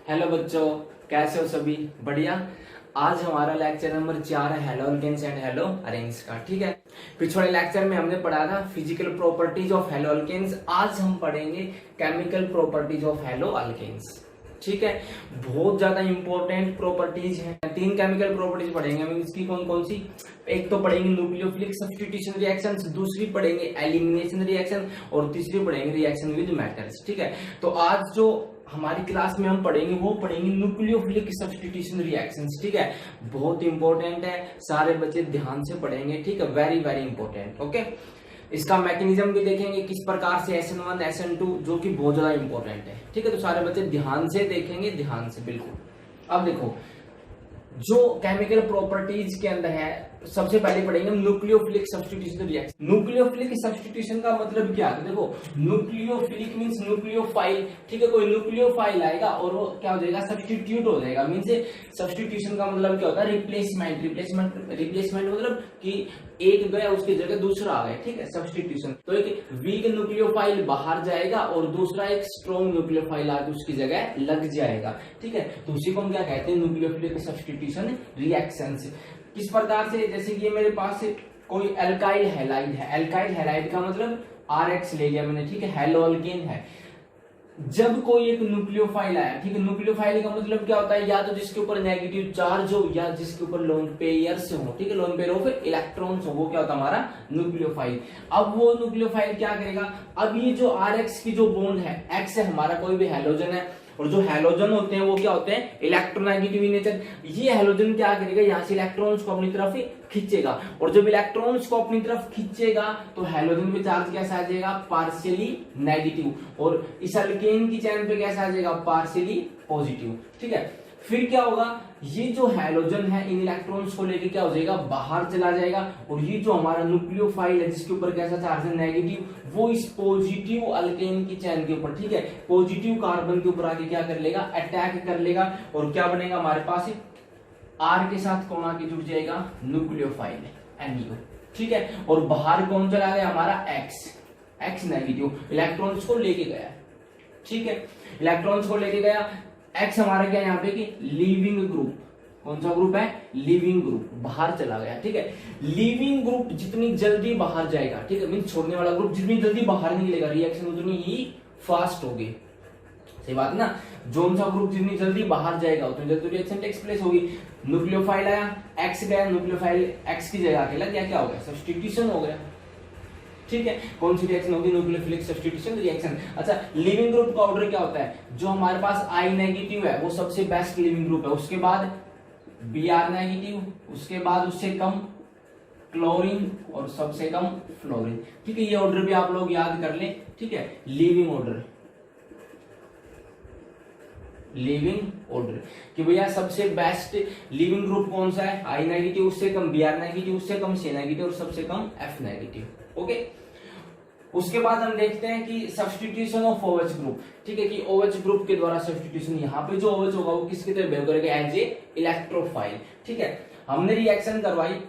Hello बच्चों, कैसे हो सभी? बढ़िया। आज हमारा लेक्चर नंबर 4 है haloalkanes and haloarenes का। ठीक है, पिछले लेक्चर में हमने पढ़ा था physical properties of haloalkanes. आज हम पढ़ेंगे chemical properties of haloalkanes. ठीक है, बहुत ज्यादा इंपॉर्टेंट प्रॉपर्टीज हैं। 3 केमिकल प्रॉपर्टीज पढ़ेंगे हम। इसकी कौन कौन सी? एक तो पढ़ेंगे न्यूक्लियोफिलिक सब्स्टिट्यूशन रिएक्शंस, दूसरी पढ़ेंगे एलिमिनेशन रिएक्शन और तीसरी पढ़ेंगे रिएक्शन विद मेटल्स। ठीक है, तो आज जो हमारी क्लास में हम पढ़ेंगे वो पढ़ेंगे न्यूक्लियोफिलिक सब्स्टिट्यूशन रिएक्शंस। ठीक है, बहुत इंपॉर्टेंट है, सारे बच्चे ध्यान से पढ़ेंगे। ठीक है, वेरी वेरी इंपॉर्टेंट। ओके, इसका मैकेनिज्म भी देखेंगे किस प्रकार से SN1 SN2, जो कि बहुत ज्यादा इंपॉर्टेंट है। ठीक है, तो सारे बच्चे ध्यान से देखेंगे, ध्यान से बिल्कुल। अब देखो, जो केमिकल प्रॉपर्टीज के अंदर है, सबसे पहले पढ़ेंगे nucleophilic substitution reaction. Nucleophilic substitution का मतलब क्या है? देखो, न्यूक्लियोफिलिक मींस न्यूक्लियोफाइल। ठीक है, कोई न्यूक्लियोफाइल आएगा और वो क्या हो जाएगा? सब्स्टिट्यूट हो जाएगा। मींस सब्स्टिट्यूशन का मतलब क्या होता है? रिप्लेसमेंट। रिप्लेसमेंट मतलब कि एक गया उसकी जगह दूसरा आ गया। ठीक है, सब्स्टिट्यूशन। तो एक वीक न्यूक्लियोफाइल बाहर जाएगा और दूसरा एक स्ट्रॉन्ग न्यूक्लियोफाइल आके उसकी जगह लग जाएगा। ठीक है, तो उसी को हम क्या कहते हैं? Nucleophilic substitution reactions. किस प्रकार से? जैसे कि मेरे पास कोई एल्काइल हैलाइड है। एल्काइल हैलाइड का मतलब RX ले लिया मैंने। ठीक है, हेलो अल्केन है। जब कोई एक न्यूक्लियोफाइल आया, ठीक है, न्यूक्लियोफाइल का मतलब क्या होता है? या तो जिसके ऊपर नेगेटिव चार्ज हो या जिसके ऊपर लोन पेयर्स हो। ठीक है, लोन पेयर हो, फिर इलेक्ट्रॉन्स हो, वो क्या होता है? हमारा न्यूक्लियोफाइल। अब वो न्यूक्लियोफाइल क्या करेगा? अब ये जो RX की जो बॉन्ड है, X है हमारा, कोई भी हैलोजन है, और जो हैलोजन होते हैं वो क्या होते हैं? Electronegative in nature. ये हैलोजन क्या करेगा? यहाँ से इलेक्ट्रॉन्स को अपनी तरफ खींचेगा, और जब इलेक्ट्रॉन्स को अपनी तरफ खींचेगा तो हैलोजन पे चार्ज कैसा आ जाएगा? Partially negative. और इस अल्केन की चैन पे कैसा आ जाएगा? Partially positive. ठीक है, फिर क्या होगा? ये जो हैलोजन है इन इलेक्ट्रॉन्स को लेके क्या हो जाएगा? बाहर चला जाएगा, और ये जो हमारा न्यूक्लियोफाइल है जिसके ऊपर कैसा चार्ज है? नेगेटिव, वो इस पॉजिटिव अल्केन की चैन के ऊपर, ठीक है, पॉजिटिव कार्बन के ऊपर आके क्या कर लेगा? अटैक कर लेगा, और क्या बनेगा हमारे पास? R के साथ कौन आके जुड़ जाएगा? Nucleophile NO। ठीक है, और बाहर कौन चला गया? हमारा X नेगेटिव, इलेक्ट्रॉन्स को लेके गया। ठीक है, इलेक्ट्रॉन्स को लेके गया। X हमारा क्या यहाँ पे कि लीविंग ग्रुप। कौन सा ग्रुप है? लीविंग ग्रुप, बाहर चला गया। ठीक है, लीविंग ग्रुप जितनी जल्दी बाहर जाएगा, ठीक है, मीन छोड़ने वाला ग्रुप जितनी जल्दी बाहर निकलेगा, रिएक्शन उतनी ही फास्ट होगी। सही बात है ना? जोन सा ग्रुप जितनी जल्दी बाहर जाएगा उतनी जल्दी रिएक्शन टेक्स प्लेस होगी। न्यूक्लियोफाइल आया, X गया, न्यूक्लियोफाइल X की जगह आके लग गया, क्या हो गया? सब्स्टिट्यूशन हो गया। ठीक है, कौन सी रिएक्शन होगी? Nucleophilic substitution reaction. अच्छा, लिविंग ग्रुप का ऑर्डर क्या होता है? जो हमारे पास I नेगेटिव है वो सबसे बेस्ट लिविंग ग्रुप है, उसके बाद Br नेगेटिव, उसके बाद उससे कम क्लोरीन, और सबसे कम फ्लोरीन। ठीक है, ये ऑर्डर भी आप लोग याद कर लें। ठीक है, लिविंग ऑर्डर, लिविंग ऑर्डर कि भैया सबसे बेस्ट लिविंग ग्रुप कौन सा है? I नेगेटिव, उससे कम Br नेगेटिव, उससे कम C नेगेटिव, और सबसे कम F नेगेटिव। ओके, उसके बाद हम देखते हैं कि सब्स्टिट्यूशन ऑफ OH ग्रुप। ठीक है, कि OH ग्रुप के द्वारा सब्स्टिट्यूशन, यहाँ पे जो OH होगा वो किसकी तरह बिहेव करेगा? As a electrophile. ठीक है, हमने रिएक्शन करवाई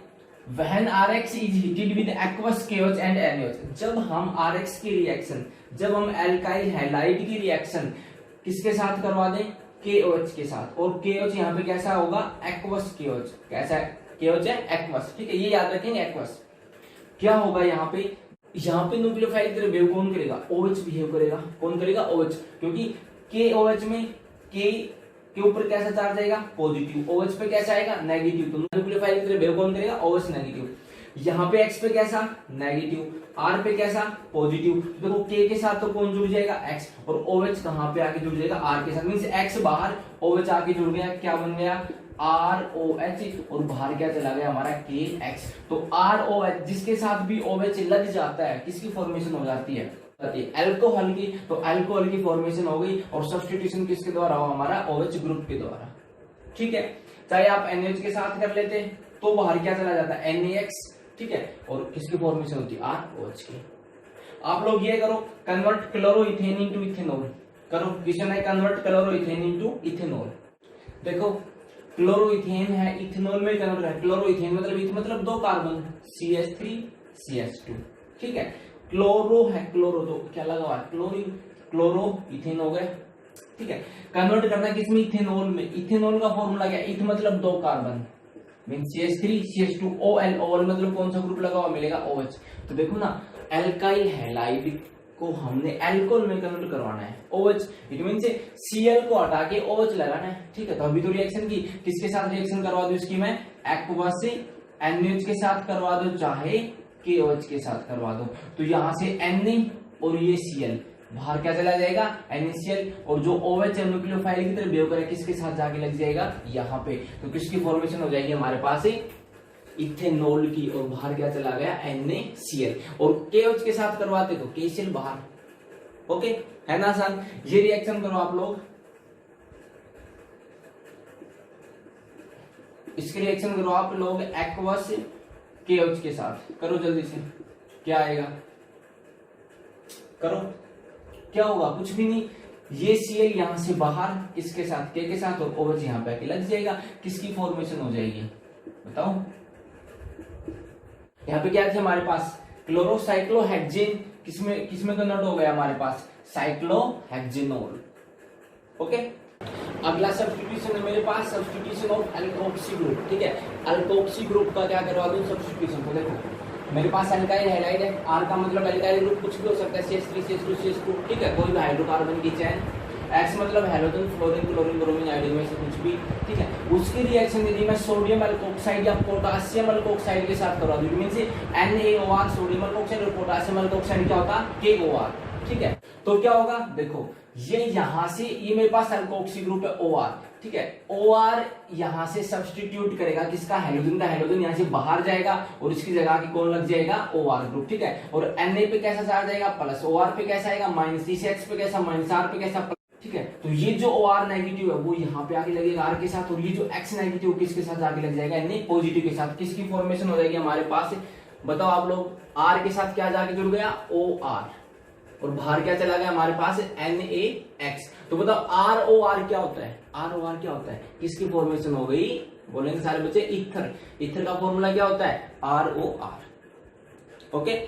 when RX is heated with aqueous KOH and NaOH। जब हम RX की रिएक्शन, जब हम एल्काइल हैलाइड की रिएक्शन किसके साथ करवा दें? KOH के साथ, और KOH यहाँ पे कैसा होगा? Aqueous KOH। कैसा है? KOH है एक्वस। ठीक है, ये याद रखेंगे, एक्वस। क्या होगा यहाँ पे? यहाँ पे न्यूक्लियोफाइल की तरह बिहेव कौन करेगा? OH बिहेव करेगा। कौन करेगा? OH, क्योंकि KOH में K के ऊपर कैसा चार्ज आएगा? पॉजिटिव, OH पे कैसा आएगा? नेगेटिव। तो न्यूक्लियोफाइल की तरह बिहेव कौन करेगा? OH negative. यहाँ पे X पे कैसा? नेगेटिव, R पे कैसा? पॉजिटिव। तो देखो K के साथ तो कौन जुड़ जाएगा? X, और OH कहाँ पे आके जुड़ जाएगा? R के साथ। मींस X बाहर, OH आके जुड़ गया, क्या बन गया? ROH, और बाहर क्या चला गया? हमारा KX। तो ROH जिसके साथ भी OH लग जाता है, किसकी फॉर्मेशन हो जाती है? अल्कोहल की। तो अल्कोहल की फॉर्मेशन हो गई, और सब्स्टिट्यूशन किसके द्वारा हुआ? हमारा OH ग्रुप के द्वारा। ठीक है, चाहे आप NaOH के साथ कर लेते तो बाहर क्या चला जाता है? NaX। ठीक है, और किसकी फॉर्मेशन होती है? ROH की। आप लोग ये करो, कन्वर्ट क्लोरोइथेन इनटू इथेनॉल करो। क्वेश्चन है कन्वर्ट क्लोरोइथेन इनटू इथेनॉल। देखो, क्लोरोइथेन है, इथेनॉल में कन्वर्ट है। क्लोरोइथेन मतलब 2 कार्बन, CH3 CH2। ठीक है, क्लोरो है, क्लोरो तो क्या लगा हुआ है? क्लोरीन, क्लोरो इथेन हो गए। ठीक है। कन्वर्ट करना किसमें, इथेनॉल में। इथेनॉल का फॉर्मूला क्या, इथ मतलब 2 carbon, mean CH3 CH2OL, OL मतलब कौन सा ग्रुप लगा हुआ मिलेगा, OH। तो देखो ना, एल्काइल हैलाइड को हमने एल्कोहल में कन्वर्ट करवाना है, OH, इट मीन से Cl को हटा के OH लगाना है। ठीक है, तो अभी तो रिएक्शन की किसके साथ रिएक्शन करवा दो इसकी मैं, एक्वस से NaOH के साथ करवा दो, चाहे KOH के साथ करवा दो। तो यहां से Na और ये Cl बाहर क्या चला जाएगा, NaCl, और जो OH है न्यूक्लियोफाइल की तरह बिहेव करे किसके साथ जाके लग जाएगा, यहाँ पे। तो किसकी फॉर्मेशन हो जाएगी हमारे पास इथेनॉल की, और बाहर क्या चला गया, NaCl, और KOH के साथ करवाते तो KCl बाहर। ओके, है ना आसान। ये रिएक्शन करो आप लोग, इसके रिएक्शन करो आप लोग एक्वस KOH के साथ, करो जल्दी से, क्या आएगा, करो, क्या होगा, कुछ भी नहीं। ये Cl यहां से बाहर किसके साथ, K के साथ, और OH यहां पे आके लग जाएगा, किसकी फॉर्मेशन हो जाएगी बताओ। यहाँ पे क्या थे हमारे पास, क्लोरोसाइक्लोहेक्सेन, किसमें कन्वर्ट हो गया हमारे पास, साइक्लोहेक्सेनॉल। ओके, अगला सब्स्टिट्यूशन है मेरे पास, सब्स्टिट्यूशन ऑफ अल्कोक्सी ग्रुप। ठीक है, अल्कोक्सी ग्रुप का क्या करवा दूं सब्स्टिट्यूशन। तो देखो मेरे पास एल्काइल हैलाइड है, R का मतलब एल्काइल ग्रुप कुछ भी हो सकता है, CH3 CH2 CH2, ठीक है, कोई भी हाइड्रोकार्बन की चेन। X मतलब halogen, fluorine, chlorine, bromine, iodine में से कुछ भी। ठीक है, उसकी रिएक्शन यदि मैं सोडियम अल्कोक्साइड या पोटासियम अल्कोक्साइड के साथ करवा दूं, मींस NaOR सोडियम अल्कोक्साइड और पोटासियम अल्कोक्साइड क्या होता है, KOR। ठीक है, तो क्या होगा, देखो ये यहां से, ये मेरे पास अल्कोक्सी ग्रुप है OR। ठीक है, OR यहां से सब्स्टिट्यूट करेगा किसका, हैलोजन का, हैलोजन यहां से बाहर जाएगा और इसकी जगह की कौन लग जाएगा, OR ग्रुप। ठीक है, और Na पे कैसा चार्ज जाएगा, प्लस, OR पे कैसा आएगा, माइनस, CH पे कैसा, माइनस, R पे कैसा। ठीक है, तो ये जो OR नेगेटिव है वो यहाँ पे आके लगेगा R के साथ, और ये जो X नेगेटिव किसके साथ आके लग जाएगा, Na पॉजिटिव के साथ। किसकी फॉर्मेशन हो जाएगी हमारे पास, बताओ आप लोग, R के साथ क्या जाके जुड़ गया, OR, और बाहर क्या चला गया हमारे पास NaX। तो बताओ ROR क्या होता है, ROR क्या होता है, किसकी फॉर्मेशन हो गई, बोलेंगे सारे बच्चे, ईथर। ईथर का फॉर्मूला क्या होता है, ROR। ओके,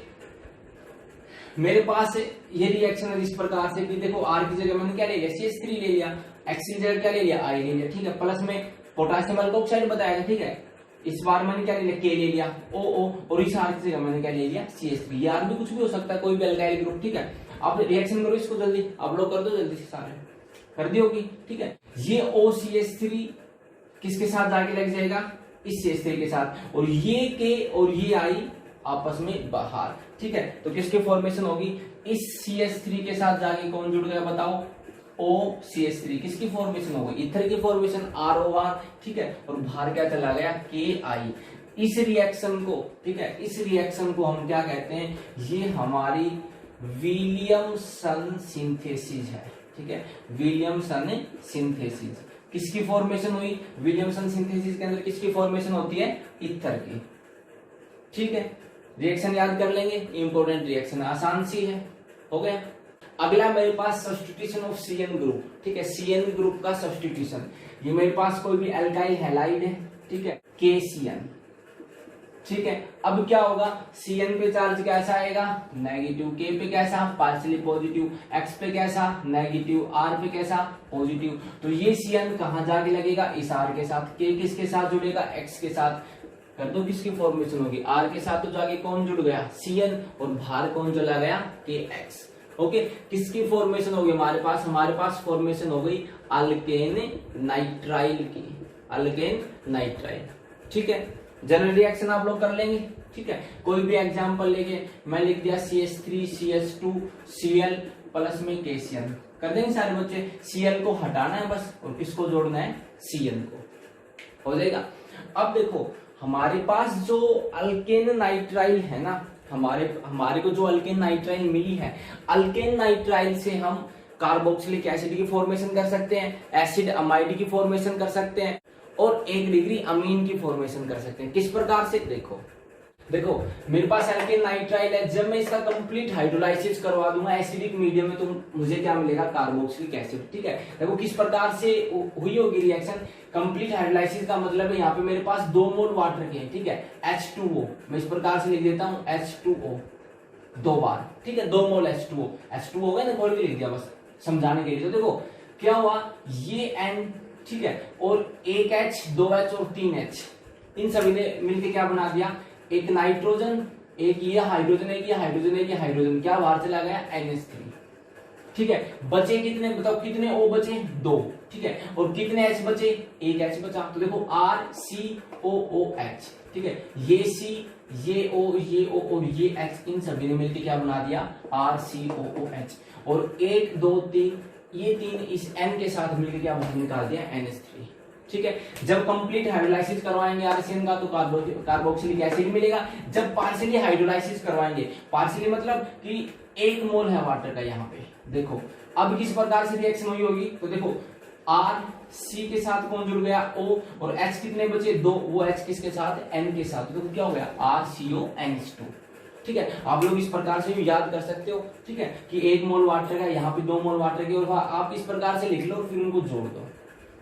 मेरे पास ये रिएक्शन है इस प्रकार से कि देखो R की जगह मैंने क्या ले लिया, CH3 ले लिया, X की जगह क्या ले लिया, I ले लिया। ठीक है, प्लस में पोटासियम अल्कोक्साइड बताया। ठीक है, इस बार मैंने क्या ले लिया, K ले लिया, OO, और इस R की जगह मैंने क्या ले लिया, CH3। ये R भी कुछ भी हो सकता है, कोई भी अल्काइल ग्रुप। ठीक है, आप रिएक्शन करो इसको जल्दी, आप लोग कर दो जल्दी से, सारे कर दी होगी। ठीक है, ये OCH3 किसके साथ जाके लग जाएगा, इस CH3 के साथ, और ये K और ये I आपस में बाहर। ठीक है, तो किसकी फॉर्मेशन होगी, इस CH3 के साथ जाके कौन जुड़ गया बताओ, OCH3। किसकी फॉर्मेशन होगी, ईथर की फॉर्मेशन ROR। ठीक है, और बाहर क्या चला गया, KI। इस रिएक्शन को, ठीक है, इस रिएक्शन को हम क्या कहते हैं, ये हमारी विलियमसन सिंथेसिस है। ठीक है, विलियमसन सिंथेसिस। किसकी फॉर्मेशन हुई, विलियमसन सिंथेसिस के अंदर किसकी फॉर्मेशन होती है, ईथर की। ठीक है, रिएक्शन याद कर लेंगे, इंपॉर्टेंट रिएक्शन, आसान सी है, हो गया। अगला मेरे पास सब्स्टिट्यूशन ऑफ CN ग्रुप। ठीक है, CN ग्रुप का सब्स्टिट्यूशन, ये मेरे पास कोई भी एल्काइल हैलाइड है। ठीक है, KCN। ठीक है, अब क्या होगा, CN पे चार्ज कैसा आएगा, नेगेटिव, K पे कैसा, पार्शियली पॉजिटिव, X पे कैसा, नेगेटिव, R पे कैसा, पॉजिटिव। तो ये CN कहां जाके लगेगा, इस R के साथ। K किसके साथ जुड़ेगा, X के साथ। कर दो किसकी फॉर्मेशन होगी, R के साथ तो जाके कौन जुड़ गया, CN, और बाहर कौन चला गया, KX। ओके, किसकी फॉर्मेशन होगी हमारे पास फॉर्मेशन हो गई अल्केन नाइट्राइल की, अल्केन नाइट्राइल। ठीक है, जनरल रिएक्शन आप लोग कर लेंगे। ठीक है, कोई भी एग्जांपल लेके मैं लिख दिया CH3 CH2 Cl प्लस में KCl, कर देंगे सारे बच्चे। Cl को हटाना है बस, और किसको जोड़ना है, Cn को, हो जाएगा। अब देखो हमारे पास जो अल्केन नाइट्राइल है ना, हमारे को जो अल्केन नाइट्राइल मिली है, अल्केन नाइट्राइल से हम कार्बोक्सिलिक एसिड की फॉर्मेशन कर सकते हैं, एसिड अमाइड की फॉर्मेशन कर सकते हैं, और 1 डिग्री अमीन की फॉर्मेशन कर सकते हैं। किस प्रकार से, देखो मेरे पास एल्केन नाइट्राइल है, जब मैं इसका कंप्लीट हाइड्रोलाइसिस करवा दूंगा एसिडिक मीडियम में, तो मुझे क्या मिलेगा, कार्बोक्सिलिक एसिड। ठीक है, देखो किस प्रकार से हुई होगी रिएक्शन, कंप्लीट हाइड्रोलाइसिस का मतलब है यहाँ पे मेरे पास 2 मोल वाटर के हैं। ठीक है, H2O, मैं इस प्रकार से लिख देता हूँ H2O 2 बार। ठीक है, 2 मोल H2O हो गया ना, खोल के लिख दिया बस समझाने के लिए। तो देखो क्या हुआ, ये N, ठीक है, और एक H, 2H और 3H, इन सभी ने मिलकर क्या बना दिया, एक नाइट्रोजन, एक ये हाइड्रोजन, एक ये हाइड्रोजन, एक ये हाइड्रोजन, क्या बाहर चला गया, NH3, ठीक है। बचे कितने, बताओ कितने O बचे, 2, ठीक है, और कितने H बचे, एक H बचा, तो देखो RCOOH, ठीक है, ये C, ये O, ये O और ये H, इन सभी ने मिलकर क्या बना दिया, RCOOH, और 1 2 3, ये 3 इस N के साथ मिलकर क्या निकाल दिया, NH3, ठीक है। जब कंप्लीट हाइड्रोलाइसिस करवाएंगे आरसीएन का तो कार्बोक्सिलिक एसिड मिलेगा। जब पार्शियली हाइड्रोलाइसिस करवाएंगे, पार्शियली मतलब कि 1 मोल है वाटर का, यहाँ पे देखो अब किस प्रकार से रिएक्शन हुई होगी, तो देखो R C के साथ कौन जुड़ गया, O, और H कितने बचे, 2, वो H किसके साथ, N के साथ, तो क्या हो गया, RCONH2, ठीक है। आप लोग इस प्रकार से भी याद कर सकते हो, ठीक है, कि 1 मोल वाटर का, यहाँ पे 2 मोल वाटर की, और आप इस प्रकार से लिख लो, फिर उनको जोड़ दो,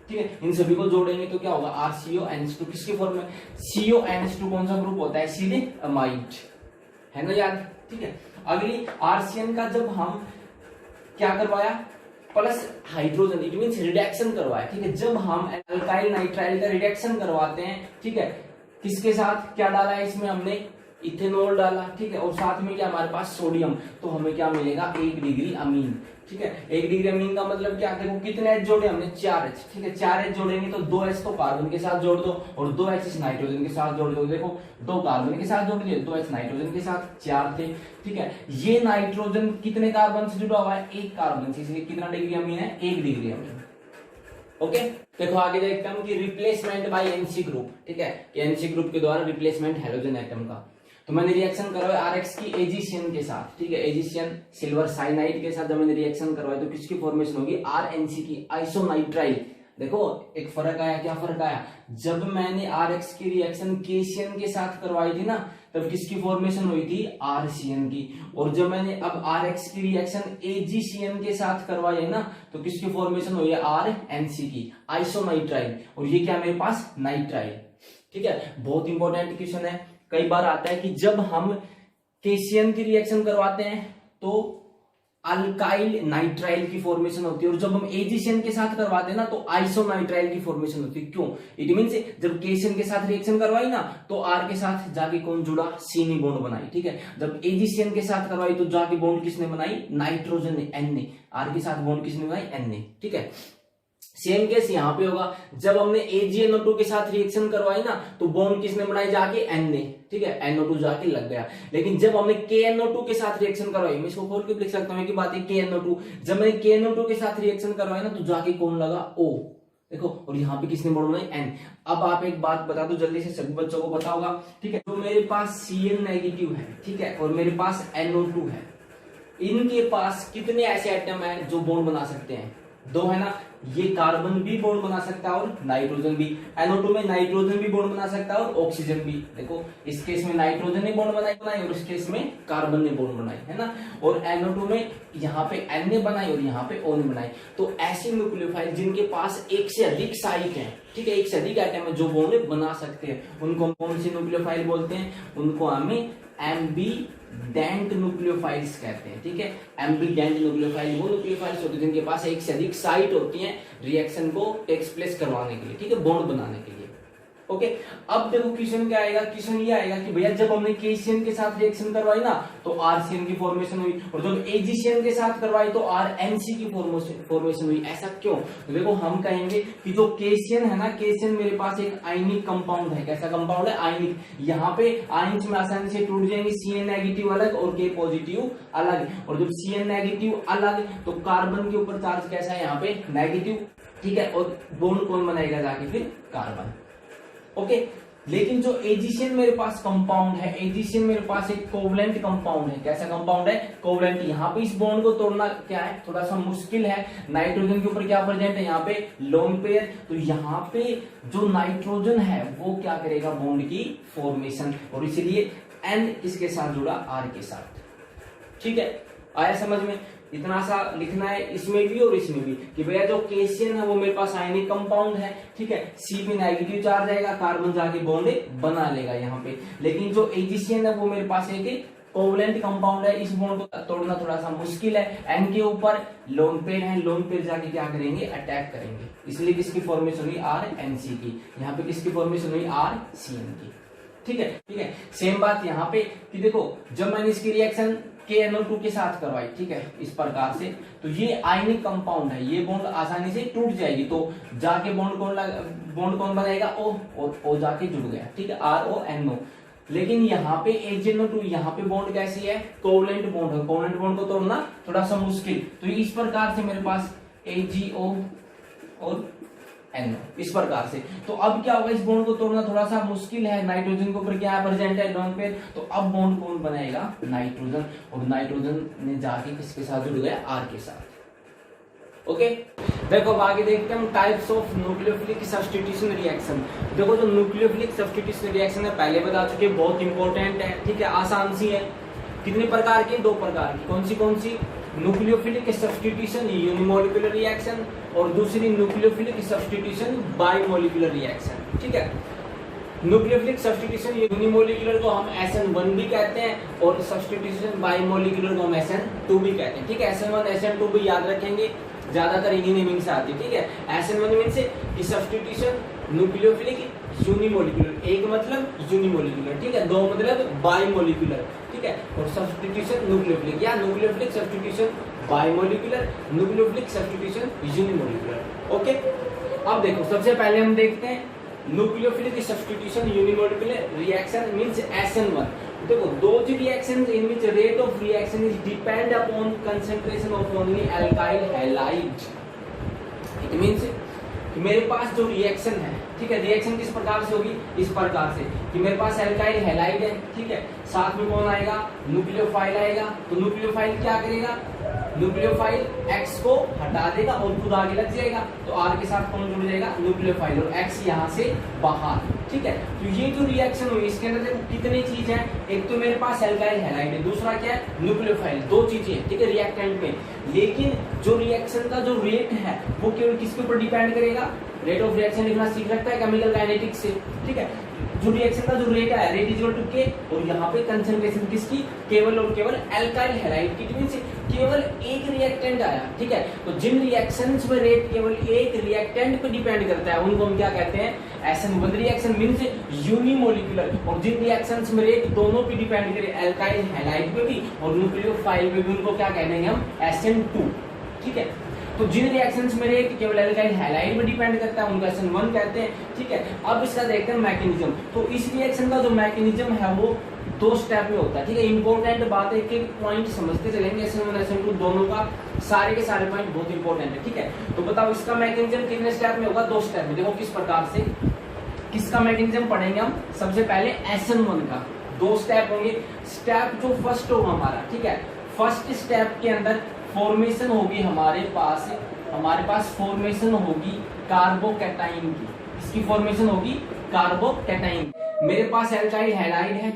ठीक है। इन सभी को जोड़ेंगे तो क्या होगा, RCONH2, किसके फॉर्म में, CONH2 कौन सा ग्रुप होता है, सीधे अमाइड, है ना याद, ठीक है। अगली आरसीएन का जब हम क्या करवाया, plus hydrogen, it means reduction करवाया, ठीक है। जब हम अल्काइल नाइट्राइल का रिडक्शन करवाते हैं, ठीक है, किसके साथ क्या डाला है इसमें हमने, इथेनॉल डाला, ठीक है, और साथ में क्या हमारे पास सोडियम, तो हमें क्या मिलेगा, 1 डिग्री अमीन, ठीक है। 1 डिग्री अमीन का मतलब क्या, देखो कितने H जोड़े हमने, 4H, ठीक है, 4H जोड़ेंगे तो 2H तो कार्बन के साथ जोड़ दो और 2H इस नाइट्रोजन के साथ जोड़ दो, देखो 2 कार्बन के साथ जोड़ दिए, 2H नाइट्रोजन के साथ, 4 थे, ठीक है। ये नाइट्रोजन कितने कार्बन से जुड़ा हुआ है, 1 कार्बन से, इसलिए कितना डिग्री अमीन है, 1 डिग्री अमीन, ओके। देखो आगे देखते हैं कि रिप्लेसमेंट बाय एनसी ग्रुप, ठीक है, कि एनसी ग्रुप के द्वारा रिप्लेसमेंट हैलोजन एटम का। तो मैंने रिएक्शन करवाया आरएक्स की एजीसीएन के साथ, ठीक है, एजीसीएन सिल्वर साइनाइड के साथ जब मैंने रिएक्शन करवाया तो किसकी फॉर्मेशन होगी, आरएनसी की, आइसोनाइट्राइल। देखो एक फर्क आया, क्या फर्क आया, जब मैंने आरएक्स की रिएक्शन केसीएन के साथ करवाई थी ना, तब किसकी फॉर्मेशन हुई थी, आरसीएन की, और जब मैंने अब आरएक्स की रिएक्शन एजीसीएन के साथ करवाई है ना, तो किसकी फॉर्मेशन हुई है, आरएनसी की, आइसोनाइट्राइल, और ये क्या मेरे पास, नाइट्राइल, ठीक है। बहुत इंपॉर्टेंट क्वेश्चन है, कई बार आता है कि जब हम केसीएन की रिएक्शन करवाते हैं तो अल्काइल नाइट्राइल की फॉर्मेशन होती है, और जब हम एजीसीएन के साथ करवाते हैं ना तो आइसोनाइट्राइल की फॉर्मेशन होती है। क्यों, इट मींस जब केसीएन के साथ रिएक्शन करवाई ना तो आर के साथ जाके कौन जुड़ा, सी ने बॉन्ड बनाई, ठीक है। जब एजीसीएन के साथ करवाई तो जाके बॉन्ड किसने बनाई, नाइट्रोजन ने, एन ने, आर के साथ बॉन्ड किसने बनाई, एन ने, ठीक है। सेम केस यहाँ पे होगा, जब हमने AgNO2 के साथ रिएक्शन करवाई ना तो बॉन्ड किसने बनाई, जाके N ने, ठीक है, NO2 जाके लग गया। लेकिन जब हमने KNO2 के साथ रिएक्शन करवाई, मैं इसको खोल के लिख सकता हूँ कि बात है KNO2, जब मैंने KNO2 के साथ रिएक्शन करवाई ना तो जाके कौन लगा, O, देखो, और यहाँ पे किसने बॉन्ड बनाई, N। अब आप एक बात बता दो जल्दी से, सभी बच्चों को पता होगा, ठीक है, तो मेरे पास Cn नेगेटिव है, ठीक है, और मेरे पास NO2 है, इनके पास कितने ऐसे आइटम है जो बॉन्ड बना सकते हैं, 2 है ना, ये कार्बन भी बॉन्ड बना सकता है और नाइट्रोजन भी, NO2 में नाइट्रोजन भी बॉन्ड बना सकता है और ऑक्सीजन भी, देखो इस केस में नाइट्रोजन ने बॉन्ड बनाई और इस केस में कार्बन ने बॉन्ड बनाई, है ना, और NO2 में यहाँ पे N ने बनाई और यहाँ पे O ने बनाई। तो ऐसे न्यूक्लियोफाइल जिनके पास एक से अधिक साइट है, ठीक है, एक से अधिक आइटम है जो बॉन्ड बना सकते हैं, उनको कौन सी न्यूक्लियोफाइल बोलते हैं, उनको हमें एम्बीडेंट न्यूक्लियोफाइल्स कहते हैं, ठीक है। एम्बीडेंट न्यूक्लियोफाइल वो न्यूक्लियोफाइल्स होती है जिनके पास एक से अधिक साइट होती है रिएक्शन को टेक्स प्लेस करवाने के लिए, ठीक है, बॉन्ड बनाने के लिए, ओके। अब देखो क्वेश्चन क्या आएगा, क्वेश्चन ये आएगा कि भैया जब हमने केसीएन के साथ रिएक्शन करवाई ना तो आरसीएन की फॉर्मेशन हुई, और जब एजीसीएन के साथ करवाई तो आरएनसी की फॉर्मेशन हुई। ऐसा क्यों, तो देखो हम कहेंगे कि जो केसीएन है ना, केसीएन मेरे पास एक आयनिक कंपाउंड है, कैसा कंपाउंड है, आयनिक, यहाँ पे आयंस में आसानी से टूट जाएंगे, Cn नेगेटिव अलग और K पॉजिटिव अलग, और जब Cn नेगेटिव अलग तो कार्बन के ऊपर चार्ज कैसा है, यहाँ पे नेगेटिव, ठीक है, और बॉन्ड कौन बनाएगा, जाके फिर कार्बन, ओके। लेकिन जो एजीसीएन मेरे पास कंपाउंड है, एजीसीएन मेरे पास एक कोवलेंट कंपाउंड है, कैसा कंपाउंड है, कोवलेंट। यहाँ पे इस बॉन्ड को तोड़ना क्या है, थोड़ा सा मुश्किल है। नाइट्रोजन के ऊपर क्या प्रेजेंट है, यहाँ पे लोन पेयर, तो यहाँ पे जो नाइट्रोजन है वो क्या करेगा, बॉन्ड की फॉर्मेशन, और इसलिए N किसके साथ जुड़ा, R के साथ, ठीक है। आया समझ में, इतना सा लिखना है इसमें भी और इसमें भी कि भैया जो केसीएन है वो मेरे पास आयनिक कंपाउंड है, ठीक है, सी पे नेगेटिव चार्ज आएगा, कार्बन जाके बॉन्ड बना लेगा यहाँ पे। लेकिन जो एजीसीएन है वो मेरे पास एक कोवलेंट कंपाउंड है, इस बॉन्ड को तोड़ना थोड़ा सा मुश्किल है। एन के ऊपर लोन पेयर है, लोन पेयर जाके क्या करेंगे, अटैक करेंगे, इसलिए किसकी फॉर्मेशन हुई, आर एन सी की। यहाँ पे किसकी फॉर्मेशन हुई, आर सी एन की। ठीक है। सेम बात यहाँ पे कि देखो जब मैंने इसकी रिएक्शन KNO2 के साथ करवाई, ठीक है, इस प्रकार से, तो ये आयनिक कंपाउंड है, ये बॉन्ड आसानी से टूट जाएगी, तो जाके बॉन्ड कौन बनाएगा, ओ जाके जुड़ गया, ठीक है, RONO। लेकिन यहाँ पे AgNO2, यहाँ पे बॉन्ड कैसी है, कोवलेंट बॉन्ड है, कोवलेंट बॉन्ड को तोड़ना थोड़ा सा मुश्किल, तो इस प्रकार से मेरे पास AgO और NO, इस प्रकार से। तो अब क्या होगा, इस बॉन्ड को तोड़ना थोड़ा सा मुश्किल है, नाइट्रोजन के ऊपर क्या प्रेजेंट है, लोन पेयर, तो अब बॉन्ड कौन बनाएगा, नाइट्रोजन, और नाइट्रोजन ने जाके किसके साथ जुड़ गया, R के साथ। ओके, देखो अब आगे देखते हैं हम types of nucleophilic substitution reaction. देखो जो न्यूक्लियोफिलिक सब्स्टिट्यूशन रिएक्शन है पहले बता चुके, बहुत इंपॉर्टेंट है, ठीक है, आसान सी है। कितने प्रकार की, 2 प्रकार की, कौन सी, न्यूक्लियोफिलिक सब्स्टिट्यूशन यूनिमोलिकुलर रिएक्शन, और दूसरी न्यूक्लियोफिलिक सब्स्टिट्यूशन बाइमोलिकुलर रिएक्शन। ठीक है, न्यूक्लियोफिलिक सब्स्टिट्यूशन यूनिमोलिकुलर को हम SN1 भी कहते हैं, और सब्स्टिट्यूशन बाइमोलिकुलर को हम SN2 भी कहते हैं। ठीक है, SN1 SN2 भी याद रखेंगे, ज्यादातर इन्हीं नेमिंग से आती है। ठीक है, SN1 मीन से कि सब्स्टिट्यूशन न्यूक्लियोफिलिक यूनिमोलिकुलर, एक मतलब यूनिमोलिकुलर, ठीक है, 2 मतलब बाइमोलिकुलर, ठीक है, और सब्स्टिट्यूशन न्यूक्लियोफिलिक या nucleophilic substitution bimolecular, nucleophilic substitution unimolecular. Okay, अब देखो सबसे पहले हम देखते हैं nucleophilic substitution unimolecular reaction means SN1। देखो दो reactions in which rate of reaction is depend upon concentration of only alkyl halide. It means कि मेरे पास जो रिएक्शन है, ठीक है, रिएक्शन किस प्रकार से होगी, इस प्रकार से कि मेरे पास अल्काइल हैलाइड है, ठीक है, साथ में कौन आएगा, न्यूक्लियोफाइल आएगा, तो न्यूक्लियोफाइल क्या करेगा, न्यूक्लियोफाइल X को हटा देगा और खुद आगे लग जाएगा, तो R के साथ कौन जुड़ जाएगा, न्यूक्लियोफाइल, और X यहाँ से बाहर। ठीक है, तो ये जो रिएक्शन हुई इसके अंदर देखो कितनी चीज है, एक तो मेरे पास अल्काइल हैलाइड है, दूसरा क्या है, न्यूक्लियोफाइल, 2 चीजें हैं, ठीक है, रिएक्टेंट में। लेकिन जो रिएक्शन का जो रेट है वो केवल किसके ऊपर डिपेंड करेगा, रेट ऑफ रिएक्शन लिखना सीख रखता है केमिकल काइनेटिक्स से। ठीक है, जो रिएक्शन का जो रेट है, rate is equal to K, और यहाँ पे कंसंट्रेशन किसकी, केवल और केवल अल्काइल हैलाइड की, मींस केवल एक रिएक्टेंट आया। ठीक है, तो जिन रिएक्शंस में रेट केवल एक रिएक्टेंट पे डिपेंड करता है उनको हम क्या कहते हैं, SN1 रिएक्शन मींस यूनिमोलिकुलर, और जिन रिएक्शंस में रेट दोनों पे डिपेंड करे, अल्काइल हैलाइड पे भी और न्यूक्लियोफाइल पे भी, उनको क्या कहेंगे हम, SN2। ठीक है, तो जिन रिएक्शंस में रेट केवल अल्काइल हैलाइड में डिपेंड करता है उनको SN1 कहते हैं। ठीक है, अब इसका देखते हैं मैकेनिज्म। तो इस रिएक्शन का जो मैकेनिज्म है वो 2 स्टेप में होता है। ठीक है, इंपॉर्टेंट बात है कि पॉइंट समझते चलेंगे, SN1 SN2 दोनों का, सारे के सारे पॉइंट बहुत इंपॉर्टेंट है। ठीक है, तो बताओ इसका मैकेनिज्म कितने स्टेप में होगा, 2 स्टेप में। देखो किस प्रकार से किसका मैकेनिज्म पढ़ेंगे हम, सबसे पहले SN1 का 2 स्टेप होंगे। स्टेप जो फर्स्ट होगा हमारा, ठीक है, फर्स्ट स्टेप के अंदर फॉर्मेशन होगी हमारे पास फॉर्मेशन होगी कार्बोकैटाइन की, इसकी फॉर्मेशन होगी कार्बोकैटाइन। मेरे पास अल्काइल हैलाइड है,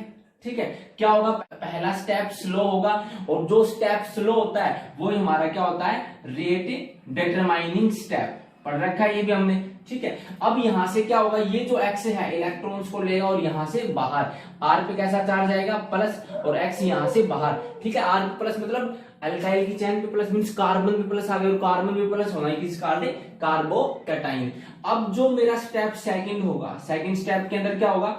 ठीक है, क्या होगा, पहला स्टेप स्लो होगा, और जो स्टेप स्लो होता है वो हमारा क्या होता है, रेट डिटरमाइनिंग स्टेप, पढ़ रखा है ये भी हमने। ठीक है, अब यहां से क्या होगा, ये जो X है इलेक्ट्रॉन्स को लेगा और यहां से बाहर, R पे कैसा चार्ज आएगा, प्लस, और X यहां से बाहर। ठीक है, R प्लस मतलब अल्काइल की चेन पे प्लस मींस कार्बन पे प्लस आ गया, और कार्बन पे प्लस होना है किस कार्बन, कार्बोकैटाइन। अब जो मेरा स्टेप सेकंड होगा, सेकंड स्टेप के अंदर क्या होगा,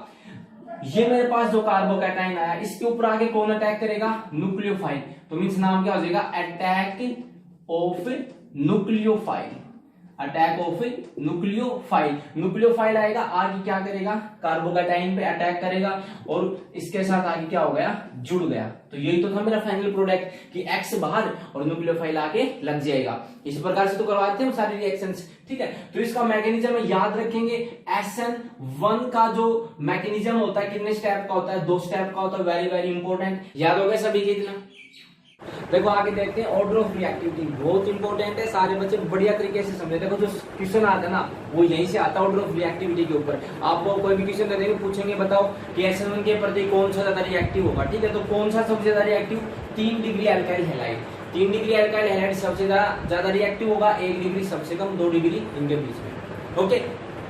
ये मेरे पास जो कार्बोकैटाइन आया इसके ऊपर आके कौन अटैक करेगा, न्यूक्लियोफाइल। तो मींस नाम क्या हो जाएगा, attack of nucleophile, attack of nucleophile. Nucleophile आएगा, आगे क्या करेगा, कार्बोकैटाइन पे अटैक करेगा, और इसके साथ आगे क्या हो गया, जुड़ गया। तो यही तो था मेरा फाइनल प्रोडक्ट कि X बाहर और न्यूक्लियोफाइल आके लग जाएगा। इस प्रकार से तो करवाते हैं हम सारे रिएक्शंस। ठीक है, तो इसका मैकेनिज्म याद रखेंगे। SN1 का जो मैकेनिज्म होता है कितने स्टेप का होता है, 2 स्टेप का होता है, वेरी वेरी इंपॉर्टेंट, याद हो गया सभी के इतना। देखो आगे देखते हैं ऑर्डर ऑफ रिएक्टिविटी, बहुत इंपॉर्टेंट है, सारे बच्चे बढ़िया तरीके से समझे। देखो जो क्वेश्चन आता है ना वो यहीं से आता है, ऑर्डर ऑफ रिएक्टिविटी के ऊपर। आपको कोई भी क्वेश्चन दे देंगे, पूछेंगे बताओ कि SN1 के प्रति कौन सा ज्यादा रिएक्टिव होगा। ठीक है, तो कौन सा सबसे ज्यादा reactive, 3 degree alkyl halide, 3 degree alkyl halide सबसे ज्यादा रिएक्टिव होगा, 1 डिग्री सबसे कम, 2 डिग्री इनके बीच में। ओके,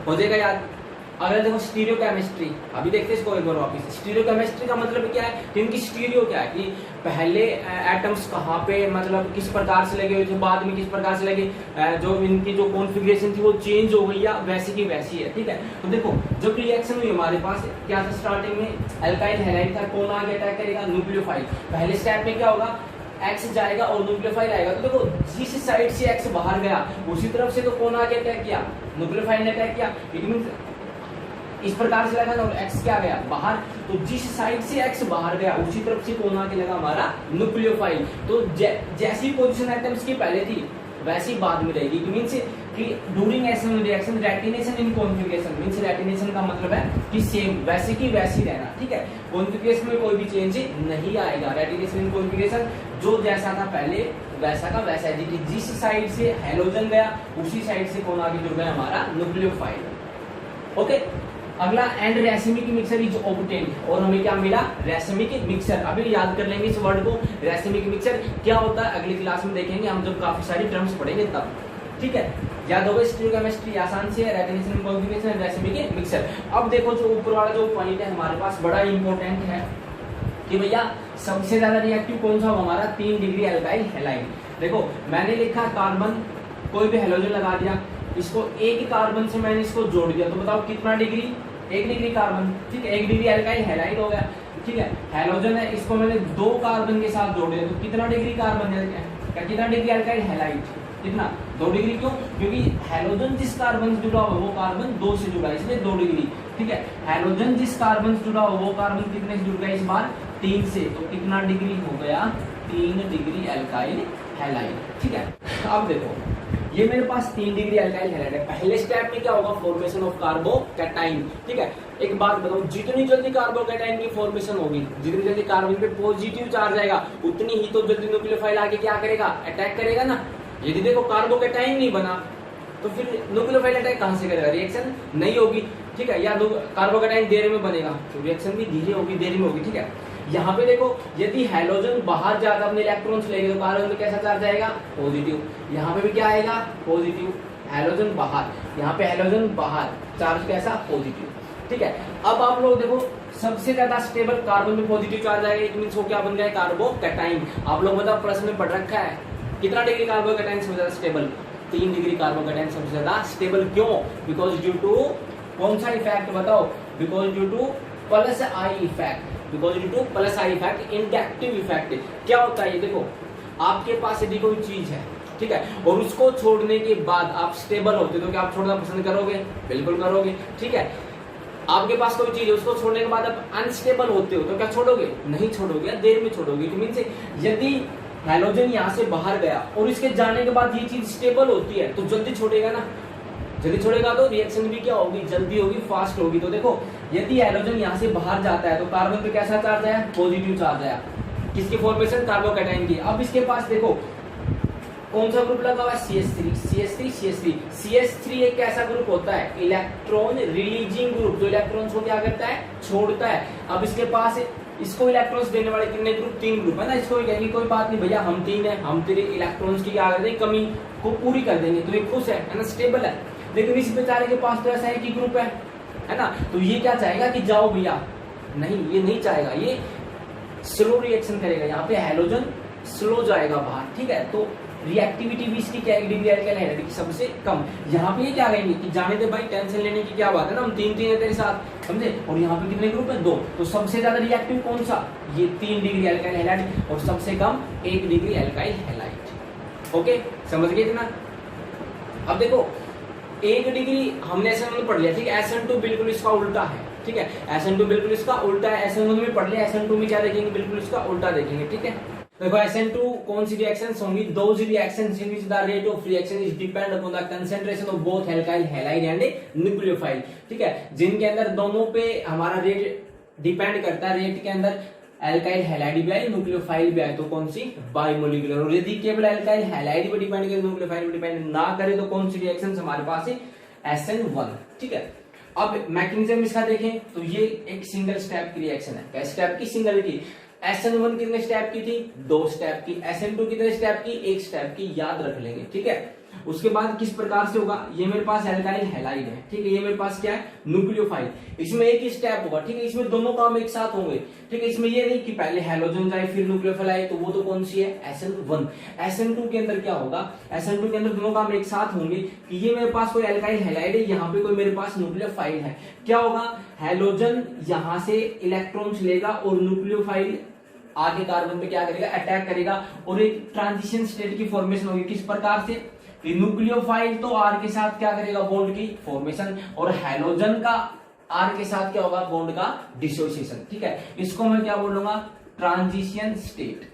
हो जाएगा याद। अगर देखो स्टीरियो केमिस्ट्री, अभी देखते हैं इसको एक बार वापस। स्टीरियो केमिस्ट्री का मतलब क्या है कि इनकी स्टीरियो क्या है कि पहले एटम्स कहाँ पे मतलब किस प्रकार से लगे हुए थे, बाद में किस प्रकार से लगे, जो इनकी जो कॉन्फ़िगरेशन थी वो चेंज हो गई या वैसी की वैसी है, ठीक है। तो देखो जब रिएक्शन हुई हमारे पास क्या था, स्टार्टिंग में अल्काइल हैलाइड था, कौन आगे अटैक करेगा, न्यूक्लियोफाइल। पहले स्टेप में क्या होगा, एक्स जाएगा और न्यूक्लियोफाइल आएगा। तो देखो जिस साइड से एक्स बाहर गया उसी तरफ से तो कौन आगे अटैक किया, न्यूक्लियोफाइल ने अटैक किया। इट मींस इस प्रकार से लगा ना, और एक्स क्या गया बाहर, तो जिस साइड से एक्स बाहर गया उसी तरफ से कौन आगे लगा, हमारा न्यूक्लियोफाइल। तो जैसी पोजीशन एटम्स की पहले थी वैसी बाद में रहेगी। इट मींस कि during SN reaction retention in configuration, means retention का मतलब है कि सेम वैसे की वैसी रहना, ठीक है। कॉन्फ़िगरेशन में कोई भी चेंज नहीं आएगा। रेटिनेशन इन कॉन्फ़िगरेशन जो जैसा था पहले वैसा का वैसा है, जिस साइड से हैलोजन गया उसी साइड से कौन आगे जुड़ गया, हमारा न्यूक्लियोफाइल। ओके, अगला and racemic mixture is obtained, और हमें क्या मिला, रेसिमिक मिक्सचर। अभी याद कर लेंगे इस वर्ड को, रेसिमिक मिक्सचर क्या होता है अगली क्लास में देखेंगे हम, जब काफी सारी टर्म्स पढ़ेंगे तब, ठीक है। याद होगा स्टीरियोकेमिस्ट्री आसान से है, रेटिनेशन कॉन्फ़िगरेशन, रेसिमिक मिक्सचर। अब देखो जो ऊपर वाला जो पॉइंट है हमारे पास बड़ा इंपॉर्टेंट है कि भैया सबसे ज्यादा रिएक्टिव कौन सा होगा, हमारा 3 डिग्री अल्काइल हैलाइड। देखो मैंने लिखा कार्बन, कोई भी हैलोजन लगा दिया, इसको एक कार्बन से मैंने इसको जोड़ दिया, तो बताओ कितना डिग्री, 1 डिग्री कार्बन, ठीक है। 1 डिग्री अल्काइल हैलाइड हो गया, ठीक है। हैलोजन है, इसको मैंने 2 कार्बन के साथ जोड़ दिया, तो कितना डिग्री कार्बन है, कितना डिग्री अल्काइल हैलाइड, कितना 2 डिग्री। क्यों, क्योंकि हैलोजन जिस कार्बन से जुड़ा हुआ वो कार्बन 2 से जुड़ा है, इसलिए 2 डिग्री, ठीक है। हैलोजन जिस कार्बन से जुड़ा हुआ वो कार्बन कितने से जुड़ गया, इस बार 3 से, तो कितना डिग्री हो गया, 3 डिग्री अल्काइल हैलाइड, ठीक है। अब देखो ये मेरे पास 3 डिग्री अल्काइल हैलाइड है। पहले स्टेप में क्या होगा, फॉर्मेशन ऑफ कार्बोकैटाइन, ठीक है। एक बात बताओ, जितनी जल्दी कार्बोकैटाइन की फॉर्मेशन होगी, जितनी जल्दी कार्बन पे पॉजिटिव चार्ज आएगा, उतनी ही तो जल्दी न्यूक्लियोफाइल आके क्या करेगा, अटैक करेगा ना। यदि देखो कार्बोकैटाइन नहीं बना तो फिर न्यूक्लियोफाइल अटैक कहां से करेगा, रिएक्शन नहीं होगी, ठीक है। या कार्बोकैटाइन देर में बनेगा तो रिएक्शन भी धीरे होगी, देरी में होगी, ठीक है। यहाँ पे देखो यदि हैलोजन बाहर जाता अपने इलेक्ट्रॉन्स लेके तो कार्बन में कैसा चार्ज आएगा, पॉजिटिव। यहाँ पे भी क्या आएगा, पॉजिटिव। हैलोजन बाहर, यहाँ पे हैलोजन बाहर, चार्ज कैसा, पॉजिटिव, ठीक है। अब आप लोग देखो सबसे ज्यादा स्टेबल कार्बन में पॉजिटिव चार्ज आएगा, इट मींस वो क्या बन गया, कार्बोकैटाइन। आप लोग मतलब प्रश्न में पढ़ रखा है कितना डिग्री कार्बोकैटाइन सबसे ज्यादा स्टेबल, 3 डिग्री कार्बोकैटाइन सबसे ज्यादा स्टेबल। क्यों, बिकॉज ड्यू टू कौन सा इफेक्ट बताओ, because due two plus I effect, because due two plus I effect, inductive effect. क्या होता है ये देखो, आपके पास यदि कोई चीज है, ठीक है, और उसको छोड़ने के बाद आप स्टेबल होते तो क्या आप छोड़ना पसंद करोगे, बिल्कुल करोगे, ठीक है। आपके पास कोई चीज है, उसको छोड़ने के बाद आप अनस्टेबल होते हो तो क्या छोड़ोगे, नहीं छोड़ोगे, या देर में छोड़ोगे। तो मींस यदि हैलोजन यहाँ से बाहर गया और इसके जाने के बाद ये चीज स्टेबल होती है तो जल्दी छोड़ेगा ना, जल्दी छोड़ेगा तो रिएक्शन भी क्या होगी, जल्दी होगी, फास्ट होगी। तो देखो यदि हैलोजन यहाँ से बाहर जाता है तो कार्बन पे कैसा चार्ज आया, पॉजिटिव चार्ज आया, किसकी फॉर्मेशन, कार्बोकैटाइन की। अब इसके पास देखो कौन सा ग्रुप लगा हुआ है, CH3 एक ऐसा ग्रुप होता है इलेक्ट्रॉन रिलीजिंग ग्रुप, जो इलेक्ट्रॉन्स को क्या करता है, छोड़ता है। अब इसके पास इसको इलेक्ट्रॉन्स देने वाले कितने ग्रुप, 3 ग्रुप है ना। इसको कहेंगे कोई बात नहीं भैया, हम 3 है, हम तेरे इलेक्ट्रॉन्स की क्या कर देंगे, कमी को पूरी कर देंगे, तो ये खुश है ना, स्टेबल है। लेकिन इस बेचारे के पास तो ऐसा है कि ग्रुप है ना, तो ये क्या चाहेगा कि जाओ भैया, नहीं ये नहीं चाहेगा, ये स्लो रिएक्शन करेगा। यहाँ पे हैलोजन स्लो जाएगा बाहर, ठीक है। तो रिएक्टिविटी भी इसकी क्या, डिग्री अल्काइल हैलाइड की सबसे कम। यहाँ पे ये क्या कहेंगे कि जाने दे भाई, टेंशन लेने की क्या बात है ना, हम 3 है तेरे साथ, समझे। और यहाँ पे कितने ग्रुप है, 2। तो सबसे ज्यादा रिएक्टिव कौन सा, ये 3 डिग्री अल्काइल हैलाइड, और सबसे कम 1 डिग्री अल्काइल हैलाइड। ओके, समझ गए इतना। अब देखो 1 डिग्री हमने SN1 पढ़ लिया, ठीक है। SN2 बिल्कुल इसका उल्टा है, ठीक है। SN2 बिल्कुल इसका उल्टा है, SN1 में पढ़ लिया, SN2 में क्या देखेंगे, बिल्कुल इसका उल्टा देखेंगे, ठीक है। देखो SN2 कौन सी रिएक्शंस होंगी, those reactions in which the rate of reaction is depend upon the concentration of both alkyl halide and nucleophile, ठीक है। जिनके अंदर दोनों पे हमारा रेट डिपेंड करता है, रेट के अंदर अल्काइल हैलाइड भी आए, न्यूक्लियोफाइल भी आए, तो कौन सी, बाइमोलिकुलर। और यदि केवल अल्काइल हैलाइड पे डिपेंड करे, न्यूक्लियोफाइल पे डिपेंड ना करे, तो कौन सी रिएक्शंस हमारे पास है, SN1, ठीक है। अब मैकेनिज्म इसका देखें तो ये एक सिंगल स्टेप की रिएक्शन है, क्या स्टेप की, सिंगल की। SN1 कितने स्टेप की थी, 2 स्टेप की। SN2 कितने स्टेप की, 1 स्टेप की, याद रख लेंगे, ठीक है। उसके बाद किस प्रकार से होगा, ये मेरे पास एल्काइल हैलाइड है, ठीक है, ये मेरे पास क्या है न्यूक्लियोफाइल, इसमें एक ही स्टेप होगा, ठीक है, इसमें दोनों काम एक साथ होंगे, ठीक है, इसमें ये नहीं कि पहले हैलोजन जाए फिर न्यूक्लियोफाइल आए, तो वो तो कौन सी है SN1। SN2 के अंदर क्या होगा, SN2 के अंदर दोनों काम एक साथ होंगे कि ये मेरे पास कोई एल्काइल हैलाइड है, यहाँ पे कोई मेरे पास न्यूक्लियोफाइल है, क्या होगा, हैलोजन यहां से इलेक्ट्रॉन्स लेगा और न्यूक्लियोफाइल आगे कार्बन पे क्या करेगा, अटैक करेगा और एक ट्रांजिशन स्टेट की फॉर्मेशन होगी, किस प्रकार से, न्यूक्लियोफाइल तो आर के साथ क्या करेगा, बॉन्ड की फॉर्मेशन, और हैलोजन का आर के साथ क्या होगा, बॉन्ड का डिसोसिएशन, ठीक है, इसको मैं क्या बोलूंगा, ट्रांजिशन स्टेट।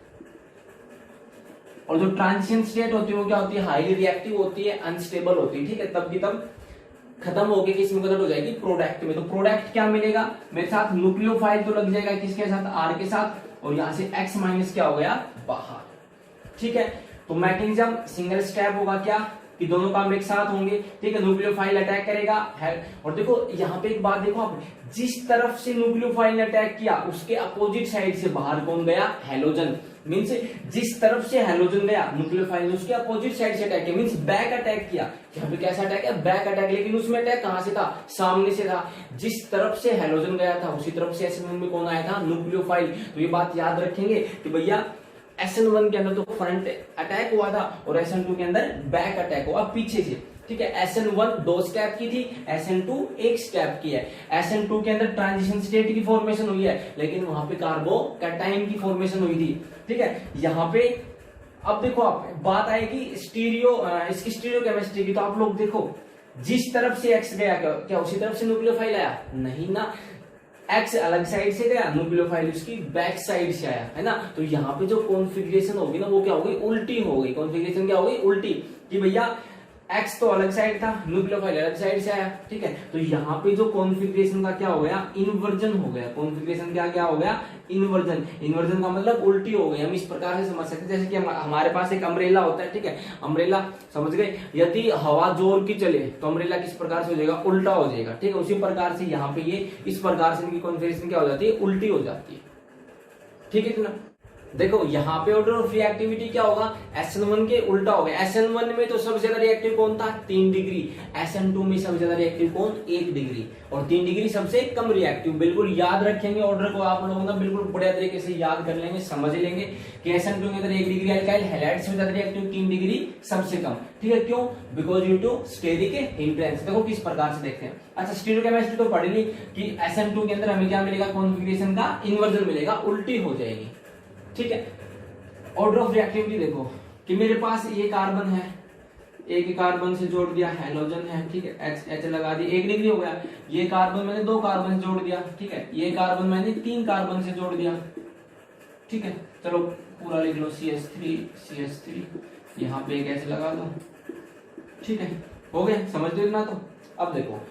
और जो ट्रांजिशन स्टेट होती है वो क्या होती है, हाईली रिएक्टिव होती है, अनस्टेबल होती है, ठीक है, तब की तब खत्म होके किस में कन्वर्ट हो जाएगी, प्रोडक्ट में। तो प्रोडक्ट क्या मिलेगा, मेरे साथ न्यूक्लियोफाइल तो लग जाएगा किसके साथ, आर के साथ, और यहां से X माइनस क्या हो गया, बाहर, ठीक है। तो मैकेनिज्म सिंगल स्टेप होगा क्या, कि दोनों काम एक साथ होंगे, ठीक है, न्यूक्लियोफाइल अटैक करेगा और देखो यहाँ पे एक बात देखो आप, जिस तरफ से न्यूक्लियोफाइल ने अटैक किया उसके अपोजिट साइड से बाहर कौन गया, हैलोजन, मीन्स जिस तरफ से हैलोजन गया न्यूक्लियोफाइल ने उसके अपोजिट साइड से अटैक किया, मीन्स बैक अटैक किया। यहाँ पे कैसा अटैक है, बैक अटैक, लेकिन उसमें अटैक कहां से था, सामने से था, जिस तरफ से हैलोजन गया था उसी तरफ से SN1 में कौन आया था, न्यूक्लियोफाइल। तो ये बात याद रखेंगे कि भैया SN1 के अंदर तो फ्रंट अटैक हुआ था और SN2 के अंदर बैक अटैक हुआ पीछे से, ठीक है। SN1 2 स्टेप की थी, SN2 1 स्टेप की है। SN2 के अंदर ट्रांजिशन स्टेट की फॉर्मेशन हुई है, लेकिन वहां पे कार्बोकैटायन की फॉर्मेशन हुई थी, ठीक है। यहाँ पे अब देखो आप, बात आएगी स्टीरियो, इसकी स्टीरियो केमिस्ट्री की, तो आप लोग देखो जिस तरफ से X गया क्या उसी तरफ से न्यूक्लियोफाइल आया, नहीं ना, X अलग साइड से गया, न्यूक्लियोफाइल उसकी बैक साइड से आया, है ना। तो यहाँ पे जो कॉन्फ़िगरेशन होगी ना वो क्या होगी, उल्टी हो गई, कॉन्फ़िगरेशन क्या होगी, उल्टी, कि भैया X तो अलग साइड था, न्यूक्लियोफाइल अलग साइड से आया, ठीक है। तो यहाँ पे जो कॉन्फ़िगरेशन का क्या हो गया, इन्वर्जन हो गया, कॉन्फ़िगरेशन क्या हो गया, इन्वर्जन। इन्वर्जन का मतलब उल्टी हो गई। हम इस प्रकार से समझ सकते हैं, जैसे कि हमारे पास एक अम्ब्रेला होता है, ठीक है, अम्ब्रेला समझ गए, यदि हवा जोर की चले तो अम्ब्रेला किस प्रकार से हो जाएगा, उल्टा हो जाएगा, ठीक है। उसी प्रकार से यहाँ पे ये इस प्रकार से इनकी कॉन्फ़िगरेशन क्या हो जाती है, उल्टी हो जाती है, ठीक है ना। देखो यहाँ पे ऑर्डर ऑफ रिएक्टिविटी क्या होगा, SN1 के उल्टा होगा। SN1 में तो सबसे ज्यादा रिएक्टिव कौन था, 3 डिग्री, SN2 में सबसे ज्यादा रिएक्टिव कौन, 1 डिग्री, और 3 डिग्री सबसे कम रिएक्टिव। बिल्कुल याद रखेंगे ऑर्डर को आप लोगों ना, बिल्कुल बढ़िया तरीके से याद कर लेंगे, समझ लेंगे कि SN2 के अंदर 1 डिग्री एल्काइल हैलाइड से ज्यादा रिएक्टिव, 3 डिग्री सबसे कम, ठीक है। क्यों, because due to steric hindrance. देखो किस प्रकार से देखते हैं। अच्छा, स्टीरियोकेमिस्ट्री तो पढ़ ली कि SN2 के अंदर हमें क्या मिलेगा, कॉन्फ़िगरेशन का इन्वर्जन मिलेगा, उल्टी हो जाएगी, ठीक है। ऑर्डर ऑफ रिएक्टिविटी देखो कि मेरे पास ये कार्बन है, एक कार्बन से जोड़ दिया, हैलोजन है, ठीक है, H लगा दी, 1 डिग्री हो गया। ये कार्बन मैंने 2 कार्बन से जोड़ दिया, ठीक है, ये कार्बन मैंने 3 कार्बन से जोड़ दिया, ठीक है। चलो पूरा लिख लो, CH3 यहाँ पे एक H लगा दो, ठीक है, हो गया, समझ लो ना। तो अब देखो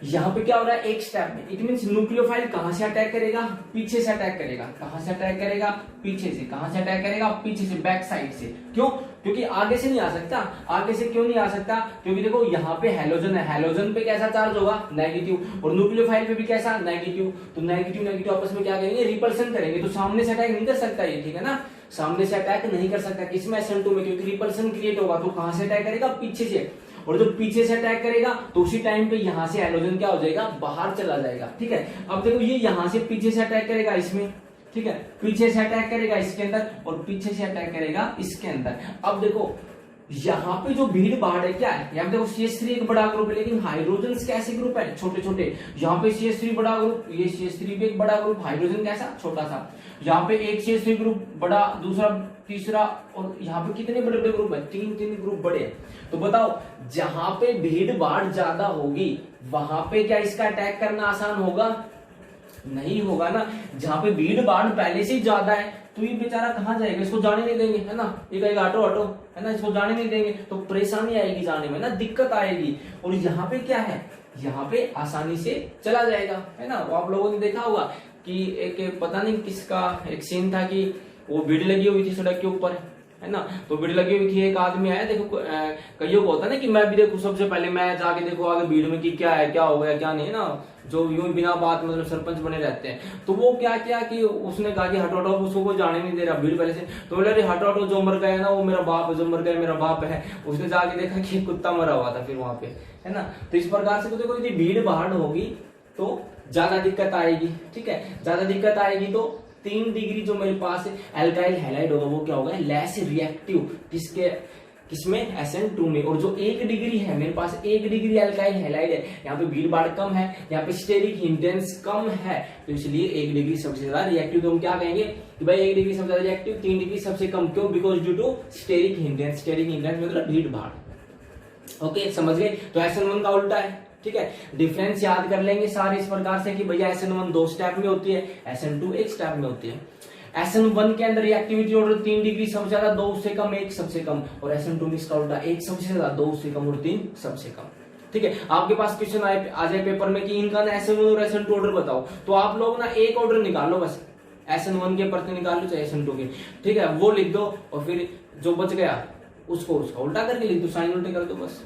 यहाँ पे क्या हो रहा है, एक स्टेप में, इट मींस न्यूक्लियोफाइल कहां से अटैक करेगा, पीछे से अटैक करेगा। कहां से अटैक करेगा, पीछे से। कहां से अटैक करेगा, पीछे से, बैक साइड से। क्यों, क्योंकि आगे से नहीं आ सकता। आगे से क्यों नहीं आ सकता, क्योंकि देखो यहाँ पे हैलोजन है, हैलोजन पे कैसा चार्ज होगा, नेगेटिव, और न्यूक्लियोफाइल पे भी कैसा, नेगेटिव। तो नेगेटिव नेगेटिव आपस में क्या करेंगे, रिपल्सन करेंगे। तो सामने से अटैक नहीं कर सकता ये, ठीक है ना, सामने से अटैक नहीं कर सकता, किसमें, SN2 में, क्योंकि रिपल्सन क्रिएट होगा। तो कहां से अटैक करेगा, पीछे से, और जब पीछे से अटैक करेगा तो उसी टाइम पे यहां से हैलोजन क्या हो जाएगा, बाहर चला जाएगा, ठीक है। अब देखो ये यहां से पीछे से अटैक करेगा इसमें, ठीक है, पीछे से अटैक करेगा इसके अंदर, और पीछे से अटैक करेगा इसके अंदर। अब देखो यहाँ पे जो भीड़ भाड़ है क्या है, यहाँ पे देखो CH3 एक बड़ा ग्रुप है, लेकिन हाइड्रोजन कैसे ग्रुप है, छोटे छोटे। यहाँ पे CH3 बड़ा ग्रुप, ये CH3 भी एक बड़ा ग्रुप, हाइड्रोजन कैसा, छोटा सा। यहाँ पे एक CH3 ग्रुप बड़ा, दूसरा, तीसरा, और यहाँ पे कितने बड़े बड़े ग्रुप है, 3 ग्रुप बड़े हैं। तो बताओ जहां पे भीड़ भाड़ ज्यादा होगी वहां पे क्या इसका अटैक करना आसान होगा, नहीं होगा ना। जहां पे भीड़ भाड़ पहले से ज्यादा है तो ये बेचारा कहाँ जाएगा, इसको जाने नहीं देंगे, है ना, ये कहेगा ऑटो ऑटो, है ना, इसको जाने नहीं देंगे, तो परेशानी आएगी जाने में ना, दिक्कत आएगी। और यहाँ पे क्या है, यहाँ पे आसानी से चला जाएगा, है ना। वो आप लोगों ने देखा होगा कि एक पता नहीं किसका एक सीन था कि वो भीड़ लगी हुई थी सड़क के ऊपर, है ना, तो भीड़ लगी हुई थी, एक आदमी आया, देखो कईयों को होता है ना कि मैं भी देखूं, सबसे पहले मैं जाके देखो आगे भीड़ में कि क्या है, क्या हो गया क्या नहीं, है ना, जो यूं बिना बात मतलब सरपंच बने रहते हैं। तो वो क्या किया कि उसने कहा कि हटो हटो, उसको कोई जाने नहीं दे रहा भीड़ पहले से। तो बोले अरे हटो हटो, जो मर गया ना वो मेरा बाप है, जो मर गया मेरा बाप है। उसने जाके देखा कि कुत्ता मरा हुआ था फिर वहां पे, है ना। तो इस प्रकार से देखो यदि भीड़ भाड़ होगी तो ज्यादा दिक्कत आएगी, ठीक है। ज्यादा दिक्कत आएगी तो 3 डिग्री जो मेरे पास एल्काइल हैलाइड होगा वो क्या होगा, लेस रिएक्टिव, किसमें SN2 में। और जो 1 डिग्री है मेरे पास, 1 डिग्री एल्काइल हैलाइड है, यहाँ पे भीड़ भाड़ कम है, यहाँ पे स्टेरिक हिंडेंस कम है, तो इसलिए 1 डिग्री सबसे ज्यादा रिएक्टिव। तो हम क्या कहेंगे कि भाई 1 डिग्री सबसे ज्यादा रिएक्टिव, 3 डिग्री सबसे कम। क्यों? Because due to steric hindrance. Steric hindrance मतलब भीड़ भाड़। ओके, समझ गए। तो SN1 का उल्टा है, ठीक है। डिफरेंस याद कर लेंगे सारे इस प्रकार से कि भैया SN1 2 स्टेप में होती है, SN2 1 स्टेप में होती है। SN1 के अंदर रिएक्टिविटी ऑर्डर 3 डिग्री सबसे ज्यादा, 2 उससे कम, 1 सबसे कम। और SN2 में इसका उल्टा, 1 सबसे ज्यादा, 2 उससे कम और 3 सबसे कम, ठीक है। आपके पास क्वेश्चन आ जाए पेपर में कि इनका ना SN1 और SN2 ऑर्डर बताओ, तो आप लोग ना एक ऑर्डर निकालो बस, SN1 के परते निकाल लो चाहे SN2 के, ठीक है, वो लिख दो और फिर जो बच गया उसको उसका उल्टा करके लिख दो, साइन उल्टे कर दो बस,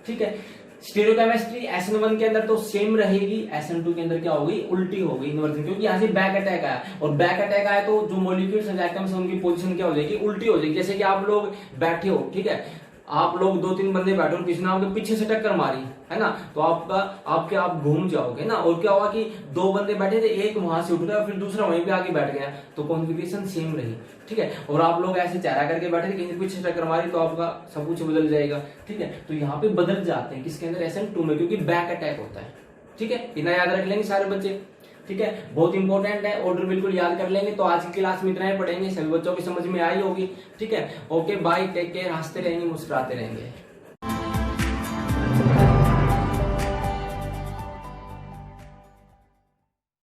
ठीक है। स्टीरियोकेमिस्ट्री SN1 के अंदर तो सेम रहेगी, SN2 के अंदर क्या होगी, उल्टी होगी, इन्वर्जन, क्योंकि यहाँ से बैक अटैक आया, और बैक अटैक आया तो जो मॉलिक्यूल्स हैं एटम्स हैं उनकी पोजीशन क्या हो जाएगी, उल्टी हो जाएगी। जैसे कि आप लोग बैठे हो, ठीक है, आप लोग 2-3 बंदे बैठे हो, किसी ने आपके पीछे से टक्कर मारी, है ना, तो आप घूम जाओगे ना। और क्या हुआ कि 2 बंदे बैठे थे, एक वहां से उठ गया फिर दूसरा वहीं पे आके बैठ गया, तो कॉन्फ़िगरेशन सेम रही, ठीक है। और आप लोग ऐसे चेहरा करके बैठे थे, किसी ने पीछे टक्कर मारी तो आपका सब कुछ बदल जाएगा, ठीक है। तो यहाँ पे बदल जाते हैं किसके अंदर, SN2 में, क्योंकि बैक अटैक होता है, ठीक है। इतना याद रख लेंगे सारे बच्चे, ठीक है, बहुत इंपॉर्टेंट है, ऑर्डर बिल्कुल याद कर लेंगे। तो आज की क्लास में इतना ही पढ़ेंगे, सभी बच्चों की समझ में आई होगी, ठीक है। ओके बाय, टेक केयर, हंसते रहेंगे, मुस्कुराते रहेंगे।